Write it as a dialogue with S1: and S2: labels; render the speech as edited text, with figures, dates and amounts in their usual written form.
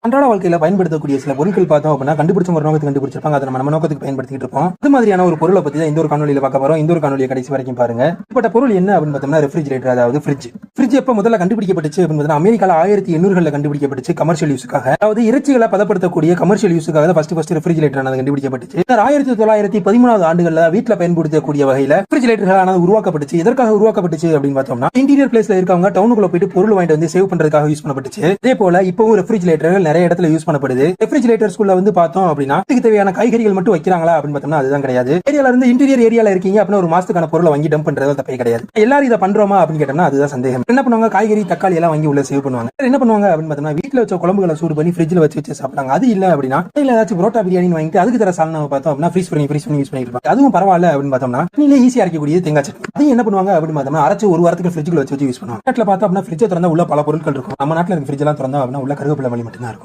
S1: அன்றாட வாழ்க்கையில பயன்படுத்தக்கூடிய சில பொருட்கள் பார்த்தோம் அப்படின்னா கண்டுபிடிச்ச ஒரு நோக்கத்துக்கு கண்டுபிடிச்சிருப்பாங்க, அதை நம்ம நோக்கத்துக்கு பயன்படுத்திட்டு இருப்போம். அது மாதிரியான ஒரு பொருளை பத்தி தான் இந்த ஒரு காணொலியில பார்க்க போறோம். இந்த ஒரு காணொலியை கடைசி வரைக்கும் பாருங்க. இப்பட்ட பொருள் என்ன அப்படின்னு பார்த்தோம்னா ரெஃப்ரிஜரேட்டர், அதாவது ஃப்ரிட்ஜ். ஃப்ரிட்ஜ் எப்ப முதல்ல கண்டுபிடிக்கப்பட்டுச்சு அப்படின்னு அமெரிக்கால 1800 கண்டுபிடிக்கப்பட்டுச்சு கமர்ஷியல் யூஸுக்காக. அதாவது இறைச்சிகளை பதப்படுத்தக்கூடிய கமர்ஷியல் யூஸுக்காக ஃபர்ஸ்ட் ரெஃப்ரிஜரேட்டர் கண்டுபிடிக்கப்பட்டுச்சு. 1913 ஆண்டுகள்ல வீட்டுல பயன்படுத்தக்கூடிய வகையில ரெஃப்ரிஜரேட்டர்கள் உருவாக்கப்பட்டுச்சு. எதற்காக உருவாக்கப்பட்டுச்சு அப்படின்னு பார்த்தோம்னா இன்டீரியர் பிளேஸ்ல இருக்கவங்க டவுனுக்குள்ள போயிட்டு பொருள் வாங்கிட்டு வந்து சேவ் பண்றதுக்காக யூஸ் பண்ணப்பட்டுச்சு. இதே போல இப்பவும் ரெஃப்ரிஜரேட்டர்கள் நிறைய இடத்துல யூஸ் பண்ணப்படுது. ரெஃப்ரிஜரேட்டர்ஸ்குள்ள வந்து பார்த்தோம் அப்படின்னா தேவையான காய்கறிகள் மட்டும் வைக்கிறாங்களா அப்படின்னு பார்த்தோம்னா அதுதான் கிடையாது. ஏரியால இருந்து இன்டீரியர் ஏரியால இருக்கீங்க அப்படின்னா ஒரு மாசத்துக்கான பொருளை வாங்கி டம்ப் பண்றது தப்பே கிடையாது. எல்லாரும் இதை பண்றோமா அப்படின்னு கேட்டோம்னா அதுதான் சந்தேகம். என்ன பண்ணுவாங்க, காய்கறி தக்காளி எல்லாம் வாங்கி உள்ள சேவ் பண்ணுவாங்க. என்ன பண்ணுவாங்க அப்படின்னு பார்த்தோம்னா வீட்டுல வச்ச குழம்புகளை சூடு பண்ணி ஃப்ரிட்ஜ்ல வச்சு சாப்பிட்டாங்க. அது இல்ல அப்படின்னா ஏதாச்சும் புரோட்டா பிரியாணி வாங்கிட்டு அதுக்கு தர சால்னா பார்த்தோம் அப்படின்னா ஃப்ரீஸ் பண்ணி யூஸ் பண்ணிருப்பாங்க. அதுவும் பரவாயில்ல அப்படின்னு பார்த்தோம்னா நீங்களே ஈஸியா அரைக்கக்கூடிய தேங்காய் சட்னி. அதையும் என்ன பண்ணுவாங்க அப்படின்னு பார்த்தோம்னா அரைச்சு ஒரு வாரத்துக்கு ஃப்ரிட்ஜ்ல வச்சு யூஸ் பண்ணுவாங்க. நாட்டில் பார்த்தோம் அப்படின்னா ஃப்ரிட்ஜை திறந்தா உள்ள பல பொருட்கள் இருக்கும். நம்ம நாட்டில் இருக்க ஃப்ரிட்ஜ் எல்லாம் திறந்தா அப்படின்னா உள்ள கருவேப்பிலை மல்லி மட்டும் தான் இருக்கும்.